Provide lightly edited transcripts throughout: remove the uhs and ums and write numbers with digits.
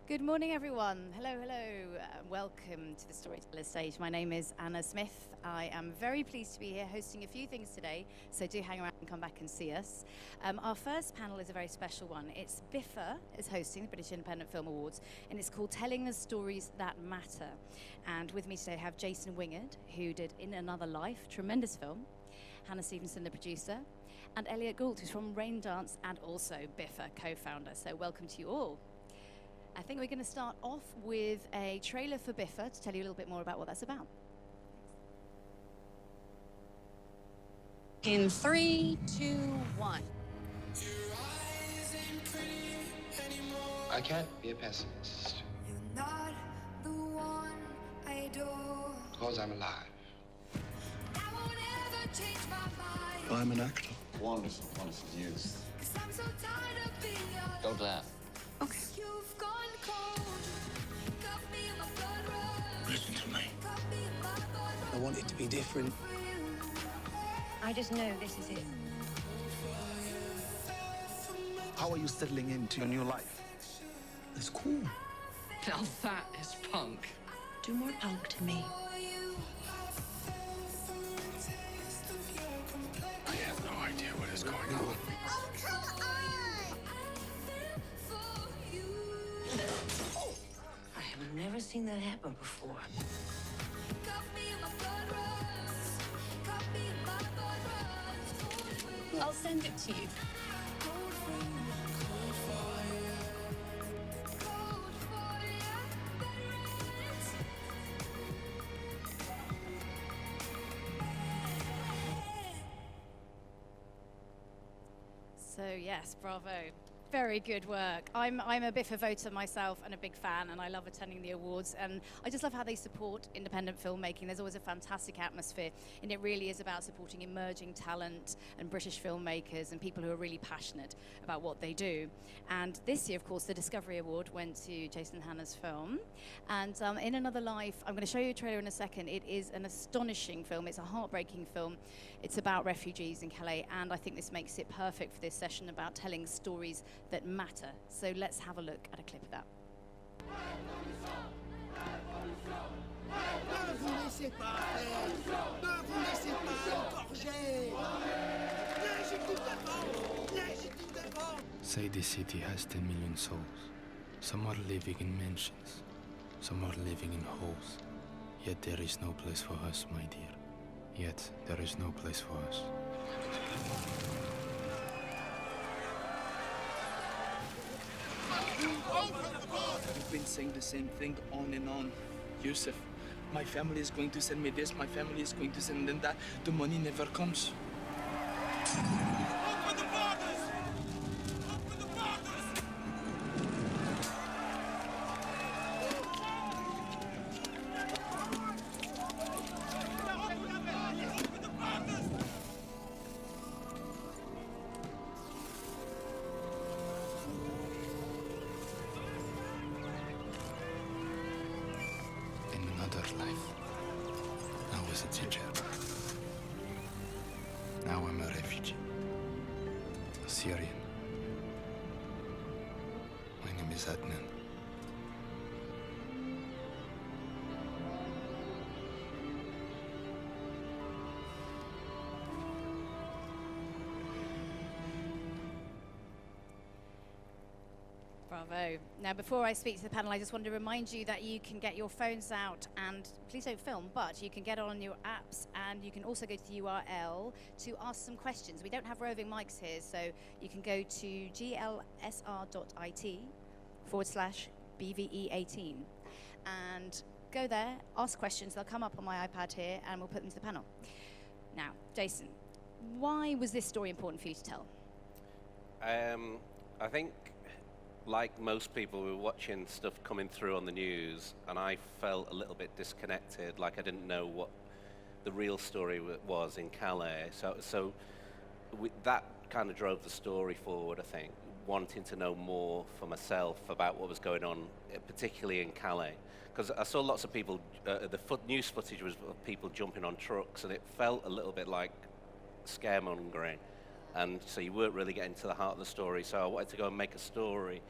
Good morning, everyone. Hello, hello. Welcome to the Storytellers Stage. My name is Anna Smith. I am very pleased to be here hosting a few things today, so do hang around and come back and see us. Our first panel is a very special one. It's BIFA is hosting the British Independent Film Awards, and it's called Telling the Stories That Matter. And with me today I have Jason Wingard, who did In Another Life, tremendous film, Hannah Stevenson, the producer, and Elliot, who's from Raindance and also BIFA co-founder. So welcome to you all. I think we're going to start off with a trailer for BIFA to tell you a little bit more about what that's about. In 3, 2, 1. I can't be a pessimist. You're not the one I adore. Because I'm alive. I won't ever change my mind. I'm an actor. Wonderful, wonderful youth. 'Cause I'm so tired of being yours. Don't laugh. Okay. You've gone cold. Got me in my blood rush. Listen to me. Got me in my blood I want it to be different. for you. I just know this is it. How are you settling into your new life? It's cool. Now that is punk. Do more punk to me. For you. I have no idea what is going on. Oh, come on. For you. I have never seen that happen before. Got me in my blood rush. Got me in my blood rush. I'll send it to you. Cold for you, So yes, bravo. Very good work. I'm a BIFA voter myself and a big fan, and I love attending the awards, and I just love how they support independent filmmaking. There's always a fantastic atmosphere, and it really is about supporting emerging talent and British filmmakers and people who are really passionate about what they do. And this year, of course, the Discovery Award went to Jason and Hannah's film, and In Another Life, I'm going to show you a trailer in a second. It is an astonishing film. It's a heartbreaking film. It's about refugees in Calais, and I think this makes it perfect for this session about telling stories that matter. So let's have a look at a clip of that. Ne vous laissez pas faire. Ne vous laissez pas engorger. Légitime défense. Légitime défense. Say this city has 10 million souls. Some are living in mansions, some are living in holes. Yet there is no place for us, my dear. Yet there is no place for us. You've been saying the same thing on and on. Yusuf, my family is going to send me this, my family is going to send them that. The money never comes. Open the borders. Open the borders. Open the borders. In another life, I was a teacher. Now I'm a refugee, a Syrian. My name is Adnan. Bravo. Now, before I speak to the panel, I just wanted to remind you that you can get your phones out, and please don't film, but you can get on your apps, and you can also go to the URL to ask some questions. We don't have roving mics here, so you can go to glsr.it/BVE18 and go there, ask questions. They'll come up on my iPad here, and we'll put them to the panel. Now, Jason, why was this story important for you to tell? I think, like most people, we were watching stuff coming through on the news, and I felt a little bit disconnected, like I didn't know what the real story was in Calais. So that kind of drove the story forward, I think, wanting to know more for myself about what was going on, particularly in Calais. Because I saw lots of people, news footage was of people jumping on trucks, and it felt a little bit like scaremongering. And so you weren't really getting to the heart of the story. So I wanted to go and make a story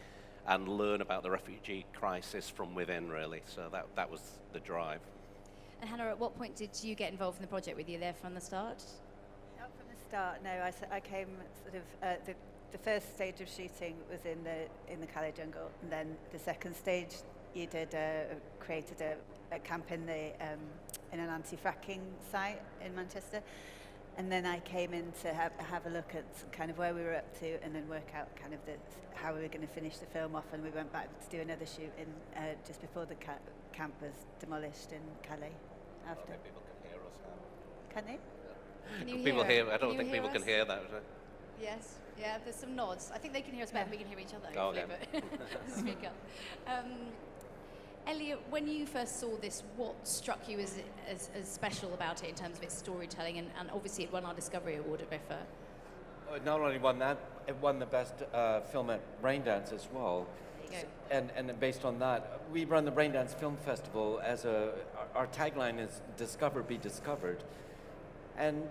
and learn about the refugee crisis from within, really. So that was the drive. And Hannah, at what point did you get involved in the project? Were you there from the start? Not from the start, no. I came sort of the first stage of shooting was in the Calais jungle, and then the second stage you created a camp in an anti-fracking site in Manchester, and then I came in to have a look at kind of where we were up to, and then work out kind of how we were going to finish the film off, and we went back to do another shoot in just before the camp was demolished in Calais. After. Well, people can hear us now. Can they? Can you People hear? hear. I don't think people can hear that. Yes. Yeah. There's some nods. I think they can hear us better than we can hear each other. Oh, hopefully, but speak up. Elliot, when you first saw this, what struck you as special about it in terms of its storytelling? And obviously it won our Discovery Award at BIFA. It not only won that, it won the best film at Raindance as well. There you go. And based on that, we run the Raindance Film Festival as our tagline is "Discover, be discovered," and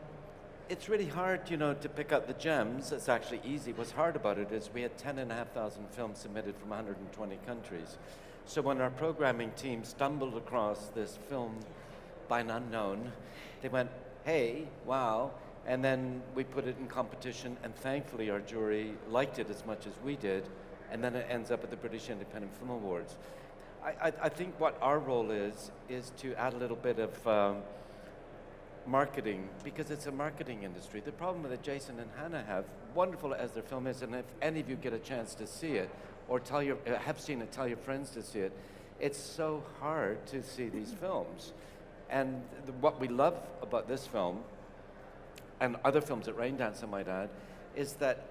it's really hard, to pick up the gems. It's actually easy. What's hard about it is we had 10,500 films submitted from 120 countries. So when our programming team stumbled across this film by an unknown, they went, "Hey, wow." And then we put it in competition, and thankfully our jury liked it as much as we did, and then it ends up at the British Independent Film Awards. I think what our role is to add a little bit of marketing, because it's a marketing industry. The problem that Jason and Hannah have, wonderful as their film is, and if any of you get a chance to see it, or have seen it, tell your friends to see it, it's so hard to see these films. And what we love about this film, and other films at Raindance, I might add, is that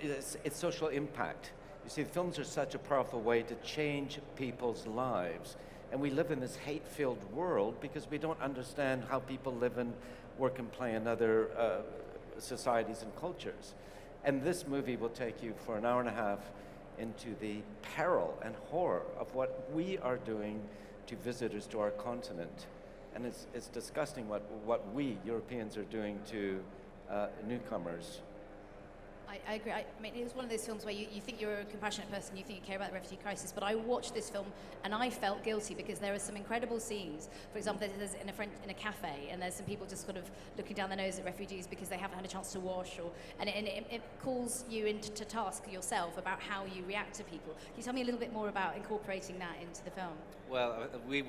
it's social impact. You see, films are such a powerful way to change people's lives. And we live in this hate-filled world because we don't understand how people live and work and play in other societies and cultures. And this movie will take you for an hour and a half into the peril and horror of what we are doing to visitors to our continent. And it's disgusting what we Europeans are doing to newcomers. I agree. I mean, it was one of those films where you think you're a compassionate person, you think you care about the refugee crisis, but I watched this film and I felt guilty because there are some incredible scenes. For example, there's in a cafe, and there's some people just sort of looking down their nose at refugees because they haven't had a chance to wash, and it calls you into task yourself about how you react to people. Can you tell me a little bit more about incorporating that into the film? Well, we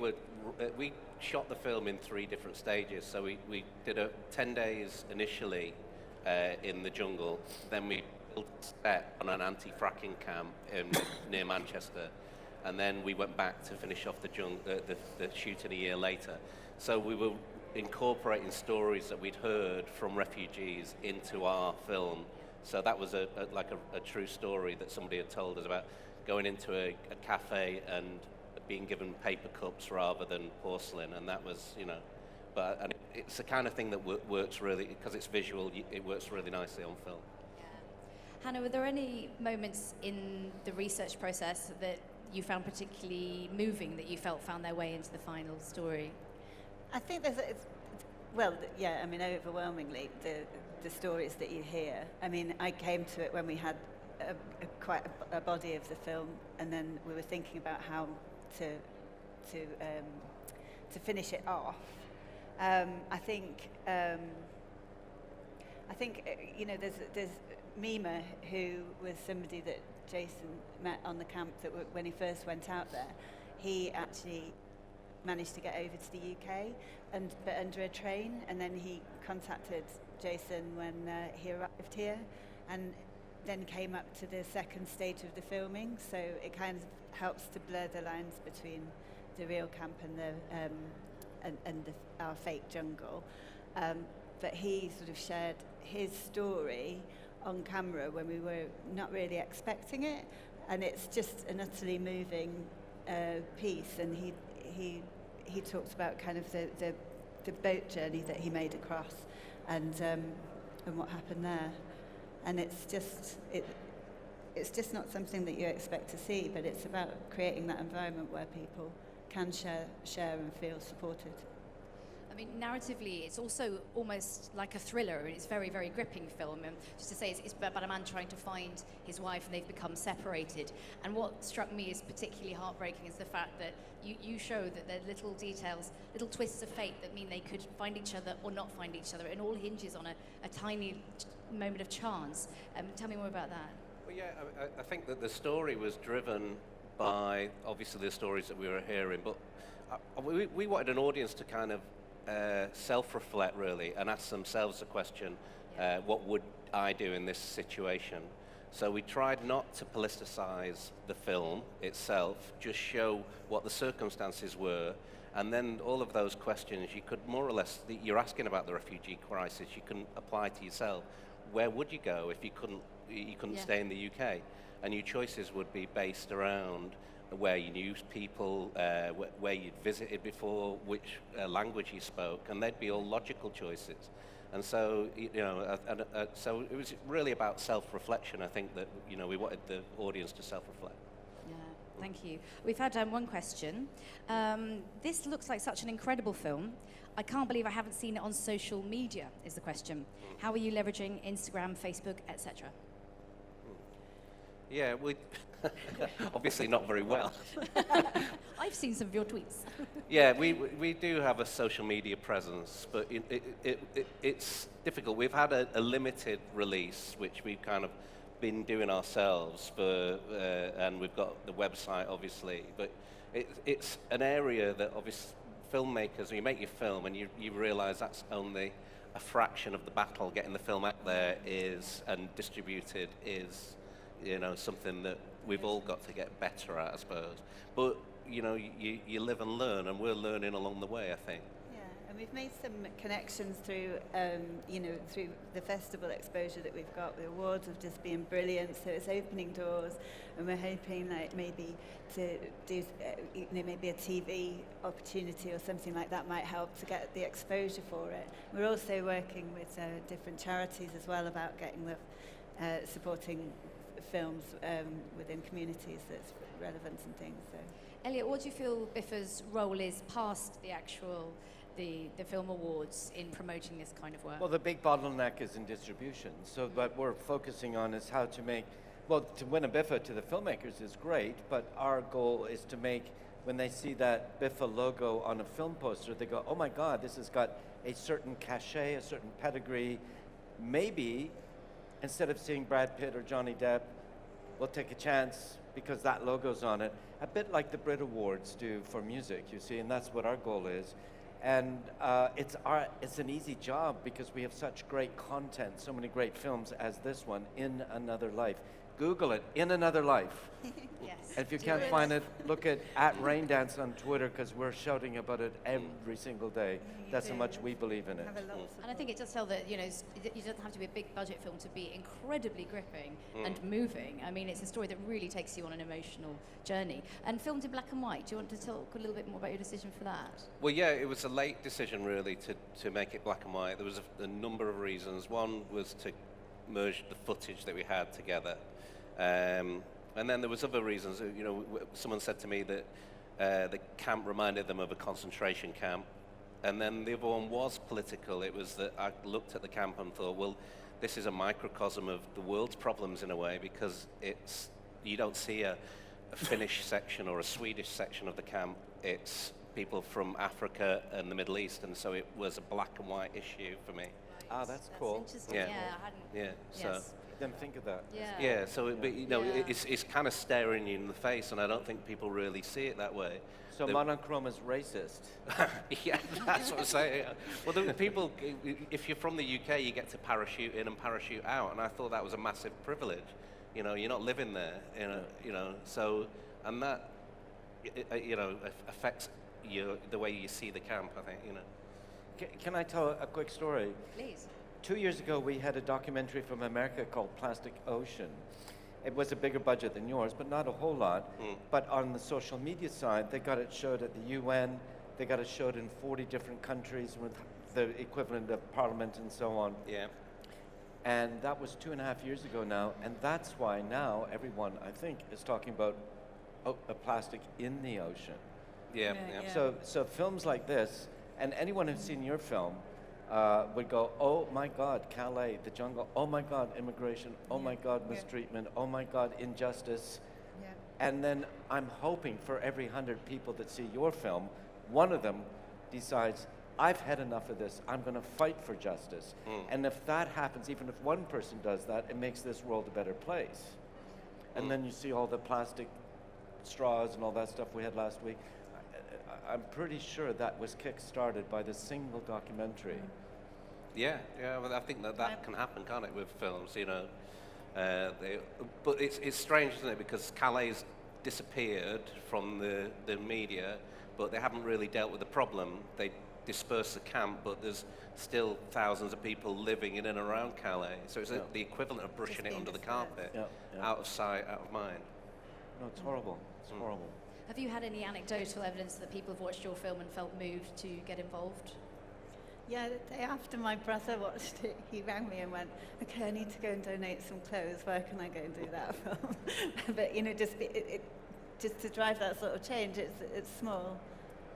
shot the film in 3 different stages. So we did 10 days initially in the jungle. Then we built a set on an anti-fracking camp near Manchester, and then we went back to finish off the shooting a year later. So we were incorporating stories that we'd heard from refugees into our film. So that was a true story that somebody had told us about going into a cafe and being given paper cups rather than porcelain, and that was, and it's the kind of thing that works really, because it's visual, it works really nicely on film. Yeah. Hannah, were there any moments in the research process that you found particularly moving, that you felt found their way into the final story? I think overwhelmingly, the stories that you hear. I mean, I came to it when we had quite a body of the film, and then we were thinking about how to finish it off. I think there's Mima, who was somebody that Jason met on the camp when he first went out there. He actually managed to get over to the UK, but under a train, and then he contacted Jason when he arrived here, and then came up to the second stage of the filming. So it kind of helps to blur the lines between the real camp and our fake jungle. But he sort of shared his story on camera when we were not really expecting it, and it's just an utterly moving piece. And he talks about kind of the boat journey that he made across, and what happened there. And it's just not something that you expect to see, but it's about creating that environment where people can share and feel supported. I mean, narratively, it's also almost like a thriller, and it's very, very gripping film. And just to say, it's about a man trying to find his wife, and they've become separated. And what struck me as particularly heartbreaking is the fact that you show that there are little details, little twists of fate that mean they could find each other or not find each other. It all hinges on a tiny moment of chance. Tell me more about that. Well, yeah, I think that the story was driven by, obviously, the stories that we were hearing, but we wanted an audience to kind of self-reflect, really, and ask themselves the question, what would I do in this situation? So we tried not to politicize the film itself, just show what the circumstances were, and then all of those questions you could more or less, you're asking about the refugee crisis, you can apply to yourself. Where would you go if you couldn't stay in the UK? And your choices would be based around where you knew people, where you'd visited before, which language you spoke, and they'd be all logical choices. And so, so it was really about self-reflection. I think that, we wanted the audience to self-reflect. Yeah, thank you. We've had one question. This looks like such an incredible film. I can't believe I haven't seen it on social media, is the question. How are you leveraging Instagram, Facebook, etc.? Yeah, we obviously not very well. I've seen some of your tweets. Yeah, we do have a social media presence, but it's difficult. We've had a limited release, which we've kind of been doing ourselves, and we've got the website, obviously. But it's an area that, obviously, filmmakers, when you make your film and you realize that's only a fraction of the battle, getting the film out there and distributed is, something that we've all got to get better at, I suppose. But, you live and learn, and we're learning along the way, I think. Yeah, and we've made some connections through, through the festival exposure that we've got. The awards have just been brilliant, so it's opening doors, and we're hoping maybe to do, maybe a TV opportunity or something like that might help to get the exposure for it. We're also working with different charities as well about getting the supporting films within communities that's relevant and things. So, Elliot, what do you feel BIFA's role is past the actual the film awards in promoting this kind of work? Well, the big bottleneck is in distribution. So what we're focusing on is how to make, to win a BIFA to the filmmakers is great, but our goal is to make, when they see that BIFA logo on a film poster, they go, oh my God, this has got a certain cachet, a certain pedigree. Maybe instead of seeing Brad Pitt or Johnny Depp, we'll take a chance because that logo's on it. A bit like the Brit Awards do for music, you see, and that's what our goal is. And it's an easy job because we have such great content, so many great films as this one, In Another Life. Google it, In Another Life. Yes. And if you can't find it, look at Raindance on Twitter, because we're shouting about it every single day. That's how much we believe in it. And I think it does tell that, you don't have to be a big budget film to be incredibly gripping and moving. I mean, it's a story that really takes you on an emotional journey. And filmed in black and white. Do you want to talk a little bit more about your decision for that? Well, yeah, it was a late decision, really, to make it black and white. There was a number of reasons. One was to merge the footage that we had together. And then there was other reasons. Someone said to me that the camp reminded them of a concentration camp. And then the other one was political. It was that I looked at the camp and thought, well, this is a microcosm of the world's problems in a way, because you don't see a Finnish section or a Swedish section of the camp. It's people from Africa and the Middle East, and so it was a black and white issue for me. Ah, that's cool. Interesting. Yeah. I hadn't. Yeah. Yes. So. Didn't think of that. Yeah. So it's kind of staring you in the face, and I don't think people really see it that way. So monochrome is racist. Yeah, that's what I'm saying. Well, the people, if you're from the UK, you get to parachute in and parachute out, and I thought that was a massive privilege. You're not living there. So, and that, affects the way you see the camp, I think. Can I tell a quick story? Please. 2 years ago, we had a documentary from America called Plastic Ocean. It was a bigger budget than yours, but not a whole lot. But on the social media side, they got it showed at the UN. They got it showed in 40 different countries with the equivalent of parliament and so on. Yeah. And that was 2.5 years ago now. And that's why now everyone, I think, is talking about a plastic in the ocean. Yeah. So films like this And anyone who's seen your film would go, oh my God, Calais, the jungle, oh my God, immigration, oh my God, mistreatment, oh my God, injustice. Yeah. And then I'm hoping for every 100 people that see your film, one of them decides, I've had enough of this, I'm going to fight for justice. And if that happens, even if one person does that, it makes this world a better place. And then you see all the plastic straws and all that stuff we had last week. I'm pretty sure that was kick-started by the single documentary. Yeah, well, I think that can happen, can't it, with films, you know. But it's strange, isn't it, because Calais disappeared from the media, but they haven't really dealt with the problem. They dispersed the camp, but there's still thousands of people living in and around Calais. So it's the equivalent of brushing it under the carpet, out of sight, out of mind. No, it's horrible. It's horrible. Have you had any anecdotal evidence that people have watched your film and felt moved to get involved? Yeah, the day after my brother watched it, he rang me and went, okay, I need to go and donate some clothes. Where can I go and do that from? But, you know, just to drive that sort of change, it's small,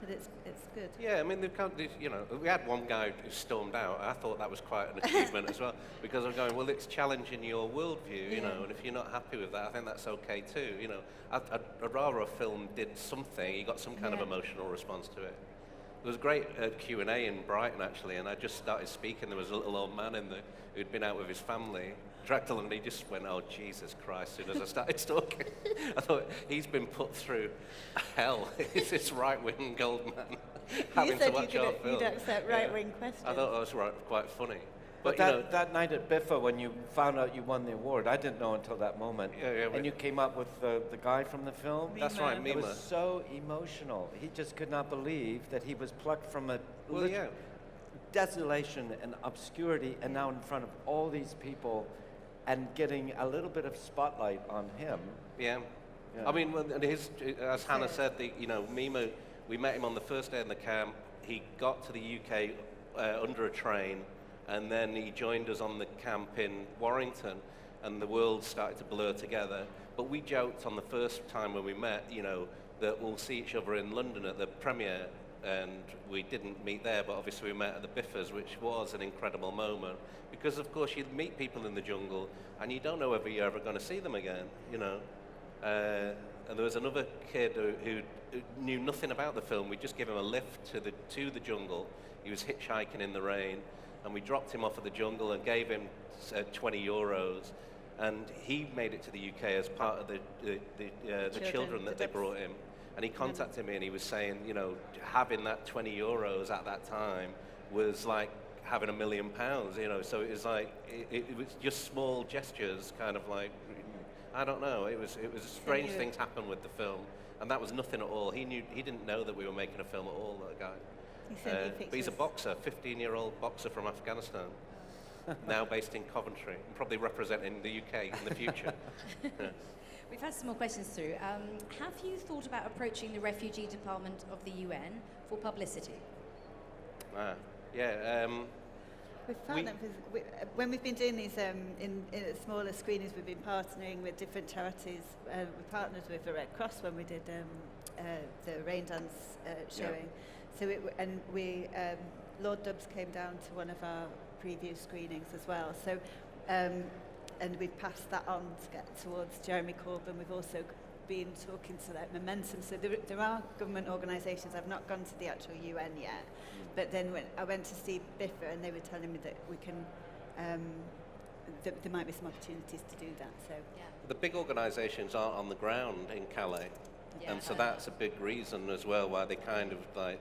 but it's good. Yeah, I mean, you know, we had one guy who stormed out. I thought that was quite an achievement as well, because I'm going, well, it's challenging your worldview, you know, and if you're not happy with that, I think that's okay too, you know. I'd rather a film did something, you got some kind of emotional response to it. There was a great Q&A in Brighton, actually, and I just started speaking. There was a little old man who'd been out with his family, dragged along, and he just went, oh, Jesus Christ, as soon as I started talking. I thought, he's been put through hell. It's this right-wing gold man having to watch our film. You'd accept right-wing questions. I thought that was quite funny. But that night at BIFA, when you found out you won the award, I didn't know until that moment. And you came up with the guy from the film. That's right, Mima. It was so emotional. He just could not believe that he was plucked from a desolation and obscurity, and now in front of all these people, and getting a little bit of spotlight on him. Yeah. I mean, as Hannah said, you know, Mima, we met him on the first day in the camp. He got to the UK under a train. And then he joined us on the camp in Warrington, and the world started to blur together. But we joked on the first time when we met, you know, that we'll see each other in London at the premiere, and we didn't meet there, but obviously we met at the BIFAs, which was an incredible moment. Because, of course, you meet people in the jungle, and you don't know whether you're ever going to see them again, you know. And there was another kid who knew nothing about the film. We just gave him a lift to the jungle. He was hitchhiking in the rain. And we dropped him off at the jungle and gave him 20 euros. And he made it to the UK as part of the children that they brought him. And he contacted me and he was saying, you know, having that 20 euros at that time was like having £1 million, you know. So it was like, it was just small gestures, kind of like, I don't know. It was strange things happened with the film. And that was nothing at all. He didn't know that we were making a film at all, that guy. But he's a boxer, 15-year-old boxer from Afghanistan, now based in Coventry, and probably representing the UK in the future. We've had some more questions through. Have you thought about approaching the Refugee Department of the UN for publicity? We've found that when we've been doing these in smaller screenings, we've been partnering with different charities. We partnered with the Red Cross when we did the Raindance showing. So Lord Dubs came down to one of our preview screenings as well. So, and we've passed that on to get towards Jeremy Corbyn. We've also been talking to like Momentum. So there are government organisations. I've not gone to the actual UN yet, but then when I went to see BIFA, and they were telling me that we can. There might be some opportunities to do that. So the big organisations aren't on the ground in Calais, and so that's a big reason as well why they kind of like.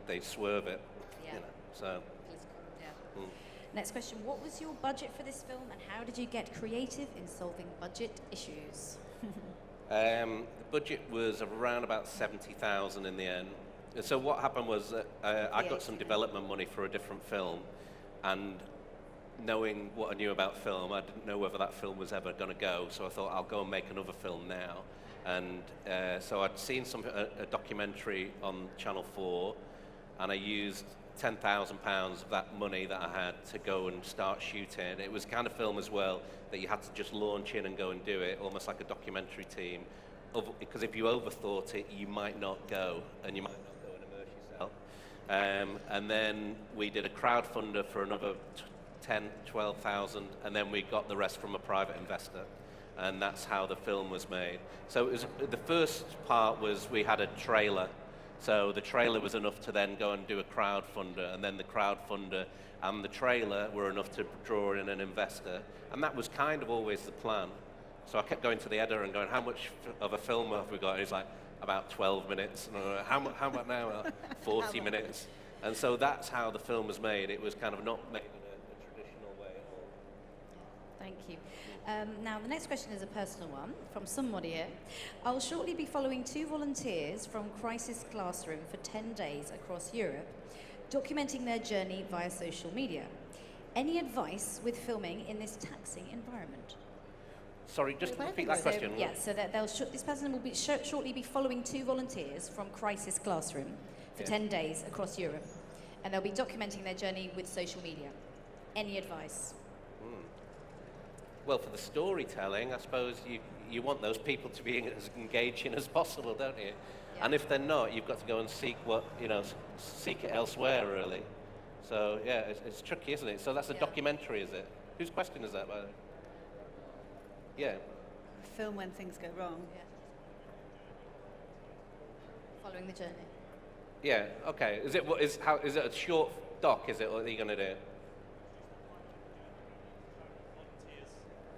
They swerve it, you know, so. Next question, what was your budget for this film and how did you get creative in solving budget issues? The budget was around about 70,000 in the end. And so what happened was that I got some development money for a different film, and knowing what I knew about film, I didn't know whether that film was ever going to go, so I thought I'll go and make another film now. And so I'd seen a documentary on Channel 4, and I used £10,000 of that money that I had to go and start shooting. It was kind of film as well that you had to just launch in and go and do it, almost like a documentary team. Because if you overthought it, you might not go, and you might not go and immerse yourself. And then we did a crowdfunder for another 10, 12,000, and then we got the rest from a private investor. And that's how the film was made. So it was, the first part was we had a trailer. So the trailer was enough to then go and do a crowdfunder, and then the crowdfunder and the trailer were enough to draw in an investor. And that was kind of always the plan. So I kept going to the editor and going, how much of a film have we got? And he's like, about 12 minutes. And I'm like, how much now? 40 minutes. And so that's how the film was made. It was kind of not made in a traditional way at all. Thank you. Now, the next question is a personal one from somebody here. I'll shortly be following 2 volunteers from Crisis Classroom for 10 days across Europe, documenting their journey via social media. Any advice with filming in this taxing environment? Sorry, just repeat that question. Yeah, so that this person will be shortly be following 2 volunteers from Crisis Classroom for 10 days across Europe, and they'll be documenting their journey with social media. Any advice? Well, for the storytelling, I suppose you want those people to be as engaging as possible, don't you? Yeah. And if they're not, you've got to go and seek seek it elsewhere, really. So yeah, it's tricky, isn't it? So that's a documentary, is it? Whose question is that, by the way? Yeah. Film when things go wrong. Yeah. Following the journey. Yeah. Okay. Is it a short doc? Is it? What are you going to do?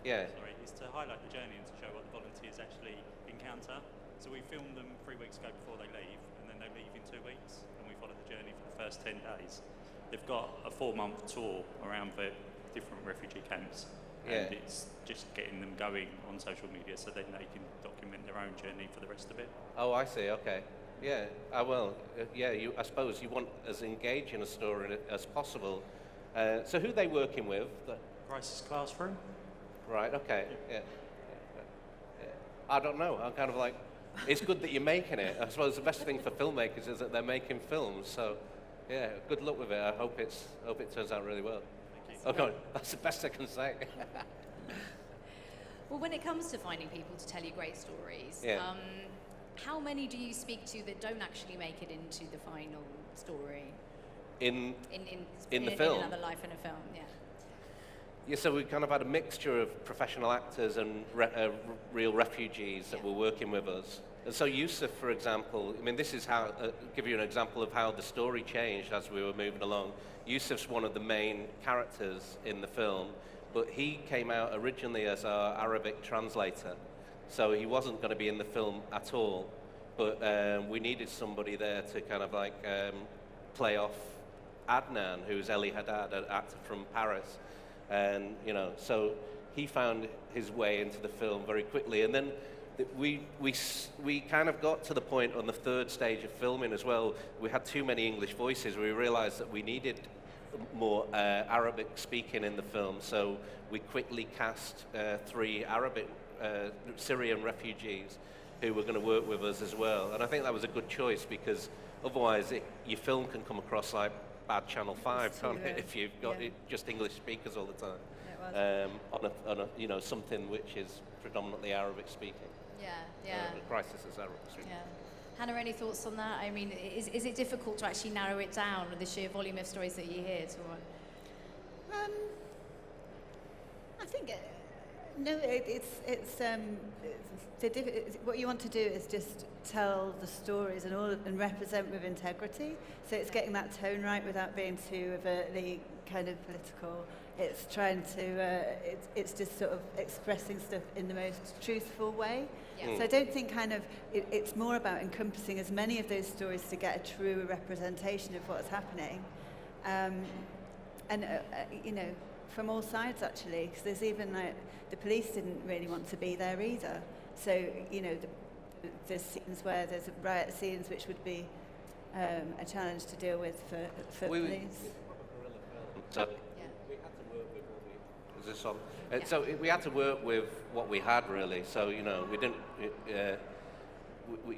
Yeah. Sorry, is to highlight the journey and to show what the volunteers actually encounter. So we filmed them 3 weeks ago before they leave, and then they leave in 2 weeks, and we follow the journey for the first 10 days. They've got a 4-month tour around the different refugee camps, and it's just getting them going on social media so then they can document their own journey for the rest of it. Oh, I see. Okay. Yeah. I suppose you want as engaging a story as possible. So who are they working with? Crisis Classroom. Right, okay, yeah. I don't know, I'm kind of like, it's good that you're making it. I suppose the best thing for filmmakers is that they're making films, so yeah, good luck with it. I hope it turns out really well. Thank you. Okay, that's the best I can say. Well, when it comes to finding people to tell you great stories, how many do you speak to that don't actually make it into the final story? In the film? In another life in a film, yeah. Yeah, so we kind of had a mixture of professional actors and real refugees that were working with us. And so Yusuf, for example, I mean, this is how, give you an example of how the story changed as we were moving along. Yusuf's one of the main characters in the film, but he came out originally as our Arabic translator. So he wasn't going to be in the film at all, but we needed somebody there to kind of like play off Adnan, who's Eli Haddad, an actor from Paris. And, so he found his way into the film very quickly. And then we kind of got to the point on the 3rd stage of filming as well. We had too many English voices. We realized that we needed more Arabic speaking in the film. So we quickly cast 3 Arabic Syrian refugees who were going to work with us as well. And I think that was a good choice because otherwise your film can come across like bad Channel 5, can't it, if you've got just English speakers all the time, on a something which is predominantly Arabic speaking. Yeah. The Crisis is Arabic speaking. Yeah. Hannah, any thoughts on that? I mean, is it difficult to actually narrow it down with the sheer volume of stories that you hear? I think no, what you want to do is just tell the stories and represent with integrity. So it's getting that tone right without being too overtly kind of political. It's trying to, it's just sort of expressing stuff in the most truthful way. Yeah. So I don't think it's more about encompassing as many of those stories to get a true representation of what's happening. From all sides actually, because there's even like, the police didn't really want to be there either. So, there's scenes where there's riot scenes which would be a challenge to deal with for police. So we had to work with what we, is this on? So we had to work with what we had really. So, we didn't,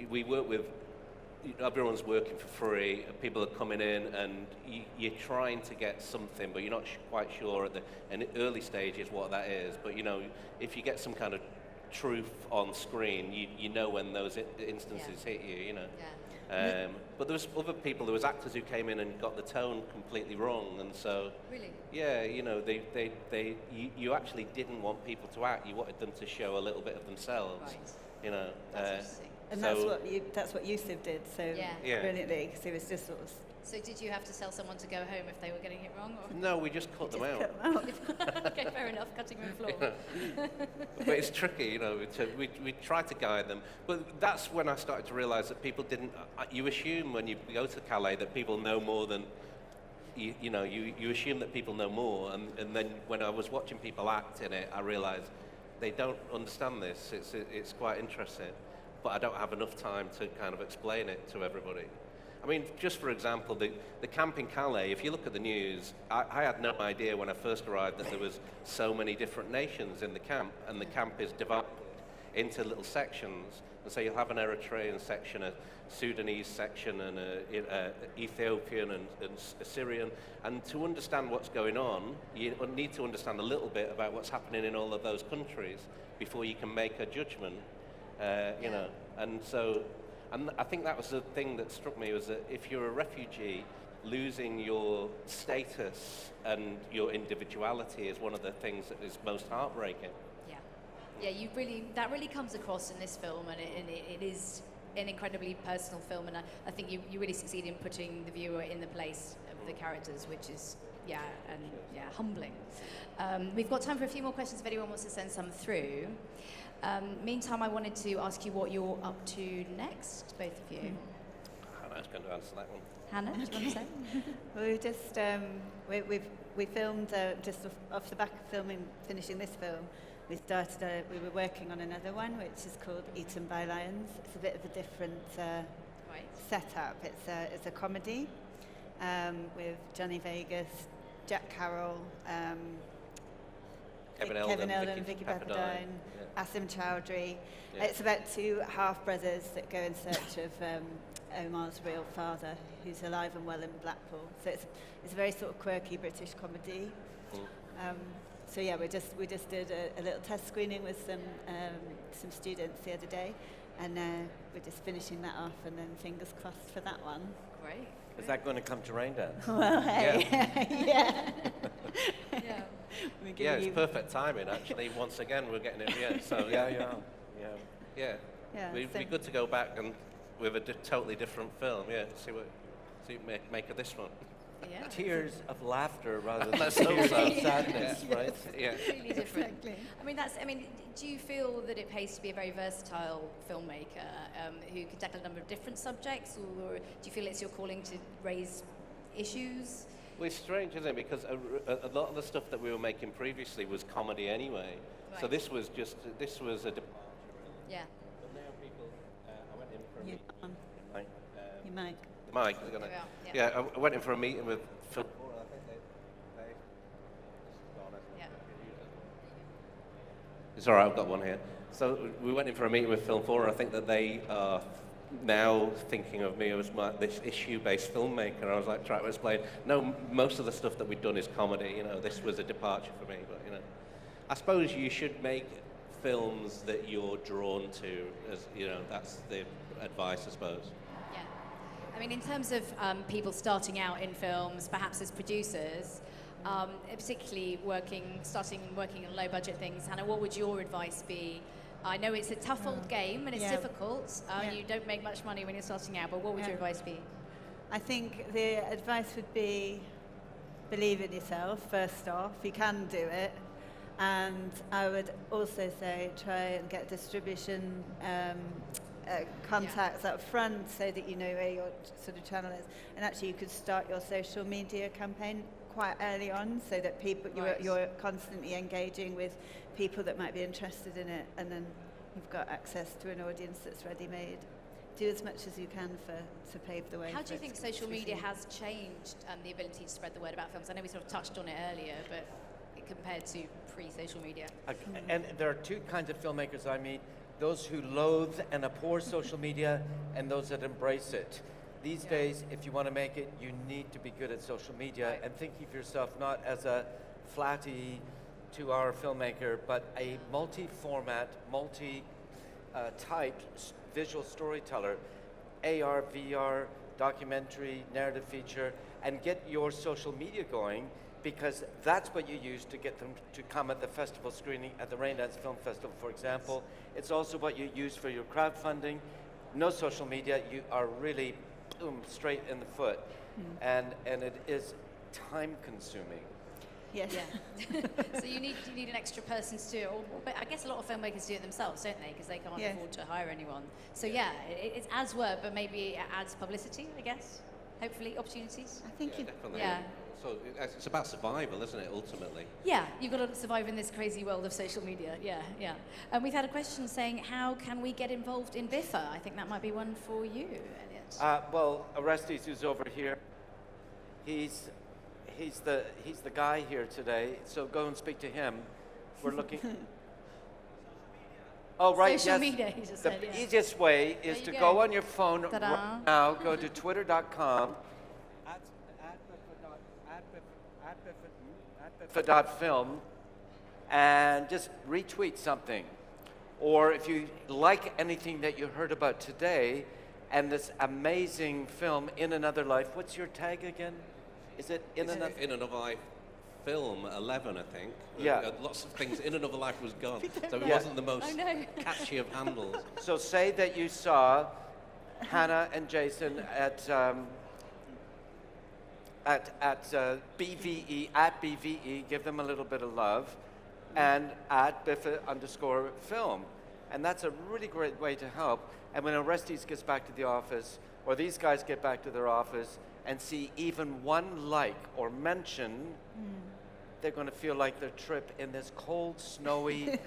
we work with, everyone's working for free, people are coming in and you're trying to get something, but you're not quite sure at the early stages what that is. But, if you get some kind of truth on screen, you know when those instances hit you, you know. But there was other people, there was actors who came in and got the tone completely wrong, and so yeah, you know, you actually didn't want people to act, you wanted them to show a little bit of themselves, you know. And so that's what Yusuf did so brilliantly, because he was just sort of. So did you have to tell someone to go home if they were getting it wrong? Or? No, we just cut them out. Okay, fair enough, cutting room floor. But it's tricky, you know, we try to guide them. But that's when I started to realise that people didn't, you assume when you go to Calais that people know more than, you know, you assume that people know more, and then when I was watching people act in it, I realised they don't understand this, it's quite interesting, but I don't have enough time to kind of explain it to everybody. I mean, just for example, the camp in Calais, if you look at the news, I had no idea when I first arrived that there was so many different nations in the camp, and the camp is divided into little sections. And so you'll have an Eritrean section, a Sudanese section, and a Ethiopian and a Syrian. And to understand what's going on, you need to understand a little bit about what's happening in all of those countries before you can make a judgment, you know. And so... And I think that was the thing that struck me, was that if you're a refugee, losing your status and your individuality is one of the things that is most heartbreaking. Yeah, that really comes across in this film, and it is an incredibly personal film, and I think you really succeed in putting the viewer in the place of the characters, which is, humbling. We've got time for a few more questions if anyone wants to send some through. Meantime, I wanted to ask you what you're up to next, both of you. Hannah's going to answer that one. Hannah, do you want to say? Well, we just we filmed just off the back of finishing this film. We were working on another one, which is called Eaten by Lions. It's a bit of a different setup. It's a comedy with Johnny Vegas, Jack Carroll. Kevin Eldon, Vicky Pepperdine, Asim Chowdhury. It's about two half-brothers that go in search of Omar's real father, who's alive and well in Blackpool. So it's a very sort of quirky British comedy. So yeah, we just did a little test screening with some students the other day, and we're just finishing that off, and then fingers crossed for that one. Great. Is that going to come to Raindance? Well, hey, yeah. Yeah, it's perfect timing, actually. Once again, we're getting it, so yeah. It'd be good to go back and with a totally different film, see what you make of this one. Yeah. Tears of laughter rather than Let's tears hope of so. sadness, right? Yeah. Really different. Exactly. I mean, do you feel that it pays to be a very versatile filmmaker who can tackle a number of different subjects, or do you feel it's your calling to raise issues? Well, it's strange, isn't it? Because a lot of the stuff that we were making previously was comedy anyway. Right. So this was a departure. Yeah. But now people, I went in for a meeting. Your mic. The mic. They're gonna, I went in for a meeting with Phil. It's all right, I've got one here. So we went in for a meeting with Film 4, and I think that they are now thinking of me as this issue-based filmmaker. I was like trying to explain, no, most of the stuff that we've done is comedy, you know, this was a departure for me, but, you know. I suppose you should make films that you're drawn to, as, you know, that's the advice, I suppose. Yeah. I mean, in terms of people starting out in films, perhaps as producers, particularly starting working on low-budget things, Hannah, what would your advice be? I know it's a tough old game and it's difficult. You don't make much money when you're starting out, but what would your advice be? I think the advice would be believe in yourself, first off. You can do it. And I would also say try and get distribution contacts up front so that you know where your sort of channel is. And actually you could start your social media campaign quite early on so that people you're constantly engaging with people that might be interested in it, and then you've got access to an audience that's ready-made. Do as much as you can to pave the way. How do you think social media has changed the ability to spread the word about films? I know we sort of touched on it earlier, but compared to pre-social media. And there are two kinds of filmmakers I meet: those who loathe and abhor social media, and those that embrace it. These days, if you want to make it, you need to be good at social media and think of yourself not as a flatty to our filmmaker, but a multi-format, multi-type visual storyteller, AR, VR, documentary, narrative feature, and get your social media going, because that's what you use to get them to come at the festival screening at the Raindance Film Festival, for example. It's also what you use for your crowdfunding. No social media, you are really boom, straight in the foot. And it is time consuming. Yes. Yeah. So you need an extra person to do it. But I guess a lot of filmmakers do it themselves, don't they? Because they can't Yeah. afford to hire anyone. So yeah, it adds work, but maybe it adds publicity, I guess. Hopefully, opportunities. I think you. Definitely. Yeah. So it's about survival, isn't it, ultimately? Yeah, you've got to survive in this crazy world of social media. Yeah, yeah. And we've had a question saying, how can we get involved in BIFA? I think that might be one for you, Elliot. Well, Orestes, who's over here, he's the guy here today. So go and speak to him. We're looking. Oh right, Social yes. media, he just The said, yeah. easiest way is There to you go go. on your phone Ta-da. right now. Go to twitter.com. BIFA.film and just retweet something. Or if you like anything that you heard about today and this amazing film, In Another Life, what's your tag again? Is it In Another? In Another Life film 11, I think. Yeah. Lots of things. In Another Life was gone, so it Yeah. wasn't the most I know. catchy of handles. So say that you saw Hannah and Jason at BVE, at BVE, give them a little bit of love, and at BIFA_film. And that's a really great way to help. And when Orestes gets back to the office, or these guys get back to their office and see even one like or mention, they're going to feel like their trip in this cold, snowy,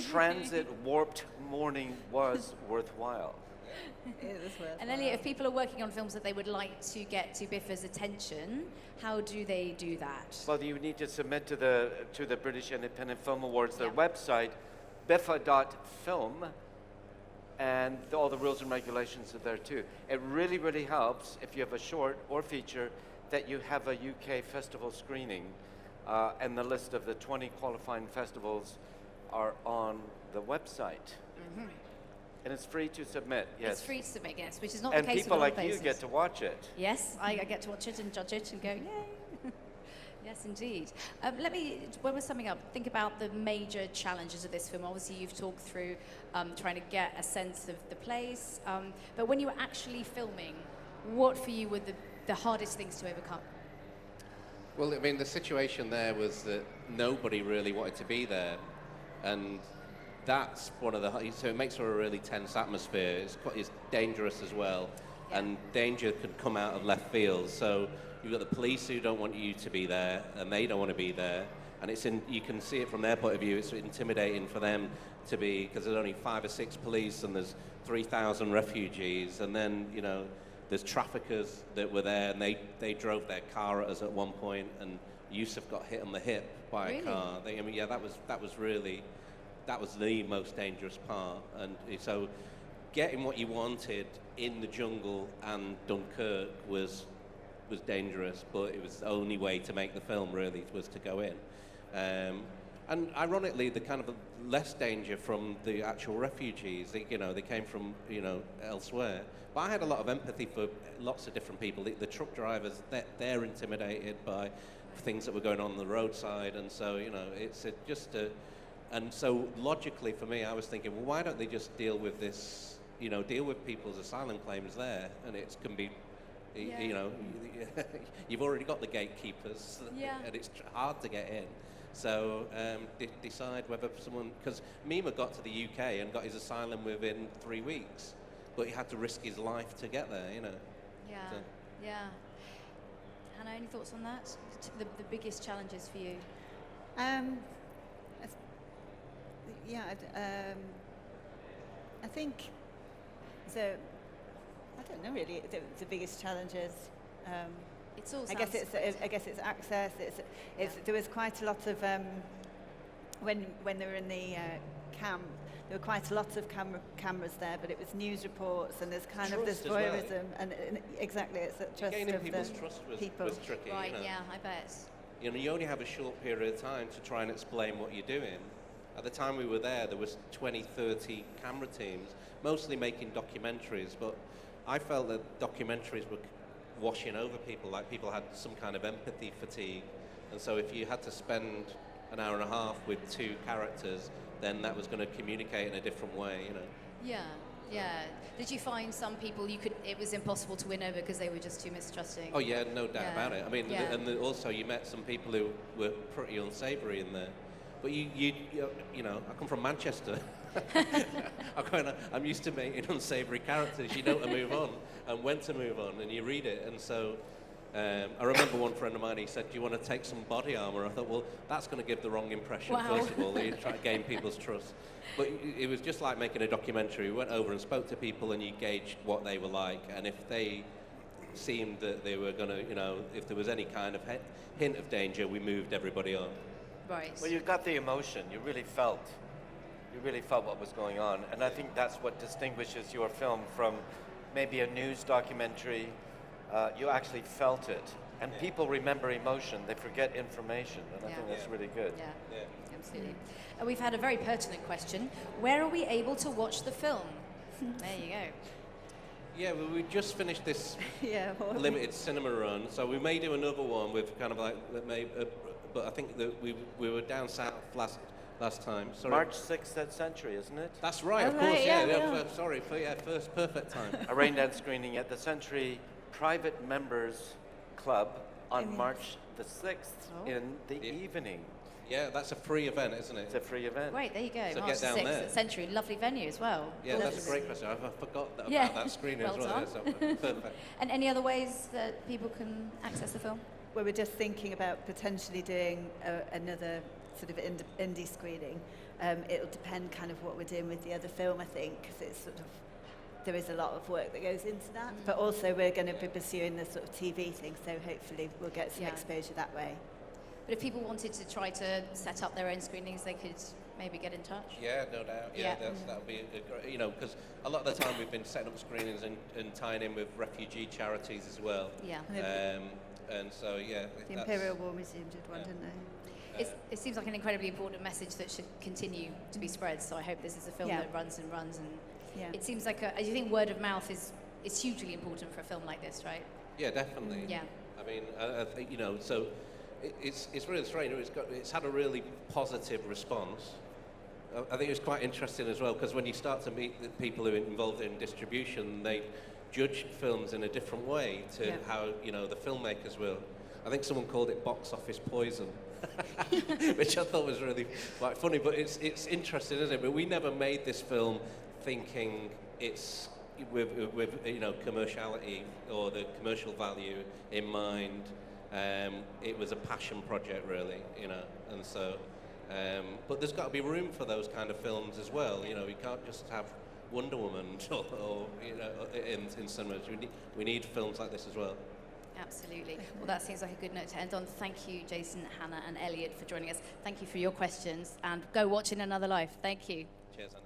transit warped morning was worthwhile. It was worth And Elliot, if people are working on films that they would like to get to BIFA's attention, how do they do that? Well, you need to submit to the British Independent Film Awards, their Yeah. website, BIFA.film, and all the rules and regulations are there too. It really, really helps if you have a short or feature that you have a UK festival screening, and the list of the 20 qualifying festivals are on the website. And it's free to submit, yes. It's free to submit, yes, which is not And the case people with other like you places. get to watch it. Yes, I get to watch it and judge it and go, yay. Yes, indeed. When we're summing up, think about the major challenges of this film. Obviously, you've talked through trying to get a sense of the place. But when you were actually filming, what for you were the hardest things to overcome? Well, I mean, the situation there was that nobody really wanted to be there, and that's one of the. So it makes for a really tense atmosphere. It's dangerous as well, and danger could come out of left field. So you've got the police who don't want you to be there, and they don't want to be there, and you can see it from their point of view. It's intimidating for them to be, because there's only 5 or 6 police and there's 3,000 refugees, and then there's traffickers that were there, and they drove their car at us at one point, and Yusuf got hit on the hip by a car. That was the most dangerous part, and so getting what you wanted in the jungle and Dunkirk was dangerous, but it was the only way to make the film really was to go in. And ironically, the kind of less danger from the actual refugees, they came from elsewhere. But I had a lot of empathy for lots of different people. The truck drivers, they're intimidated by things that were going on the roadside, and so and so logically for me, I was thinking, well, why don't they just deal with this? Deal with people's asylum claims there, and it can be. You've already got the gatekeepers, and it's hard to get in. So decide whether someone, because Mima got to the UK and got his asylum within 3 weeks, but he had to risk his life to get there, Yeah, yeah. Hannah, any thoughts on that? The biggest challenges for you? I think so. I don't know really. The biggest challenges. It's all. I guess it's access. There was quite a lot of when they were in the camp. There were quite a lot of cameras there, but it was news reports, and there's kind of this voyeurism, and exactly, it's a trust Gaining of people's the trust people. was tricky. Right. Yeah, I bet. You know, you only have a short period of time to try and explain what you're doing. At the time we were there was 20, 30 camera teams, mostly making documentaries, but I felt that documentaries were washing over people, like people had some kind of empathy fatigue. And so if you had to spend an hour and a half with 2 characters, then that was going to communicate in a different way, you know. Yeah, yeah. Did you find some people it was impossible to win over because they were just too mistrusting? Oh yeah, no doubt Yeah. about it. I mean, Yeah. also you met some people who were pretty unsavoury in there. But you know, I come from Manchester. I'm used to making unsavoury characters. You know to move on and when to move on, and you read it. And so I remember one friend of mine, he said, do you want to take some body armour? I thought, well, that's going to give the wrong impression, Wow. first of all. You try to gain people's trust. But it was just like making a documentary. We went over and spoke to people, and you gauged what they were like. And if they seemed that they were going to, you know, if there was any kind of hint of danger, we moved everybody on. Right. Well, you got the emotion. You really felt what was going on. And I think that's what distinguishes your film from maybe a news documentary. You actually felt it. And people remember emotion. They forget information. And I think that's really good. Yeah, absolutely. We've had a very pertinent question. Where are we able to watch the film? There you go. Yeah, well, we just finished this Yeah. limited cinema run, so we may do another one with kind of like, but I think that we were down south last time. Sorry. March 6th at Century, isn't it? That's right, of Oh, course, right, yeah. Sorry, first perfect time. A Raindance screening at the Century Private Members Club on March the 6th in the evening. Yeah, that's a free event, isn't it? It's a free event. Right, there you go. So March get down 6th there. at Century, lovely venue as well. Yeah, Gorgeous. that's a great question. I forgot about Yeah. that screening Well as well. done. Yeah, so, perfect. And any other ways that people can access the film? Well, we're just thinking about potentially doing another sort of indie screening. It'll depend kind of what we're doing with the other film, I think, because it's sort of, there is a lot of work that goes into that. But also we're going to be pursuing the sort of TV thing, so hopefully we'll get some exposure that way. But if people wanted to try to set up their own screenings, they could maybe get in touch. Yeah, no doubt. Yeah, that would be a great, you know, because a lot of the time we've been setting up screenings and tying in with refugee charities as well. Yeah. And so, yeah. The Imperial War Museum did one, didn't they? It seems like an incredibly important message that should continue to be spread. So I hope this is a film that runs and runs. And it seems like, do you think word of mouth is hugely important for a film like this, right? Yeah, definitely. Yeah. I mean, I think, you know, so it's really strange. It's had a really positive response. I think it's quite interesting as well, because when you start to meet the people who are involved in distribution, they judge films in a different way to how, you know, the filmmakers will. I think someone called it box office poison, which I thought was really quite funny. But it's interesting, isn't it? But we never made this film thinking it's with you know, commerciality or the commercial value in mind. It was a passion project, really, you know, and so. But there's got to be room for those kind of films as well. You know, you can't just have Wonder Woman or you know, in cinemas. We need films like this as well. Absolutely. Well, that seems like a good note to end on. Thank you, Jason, Hannah, and Elliot, for joining us. Thank you for your questions, and go watch In Another Life. Thank you. Cheers, Anna.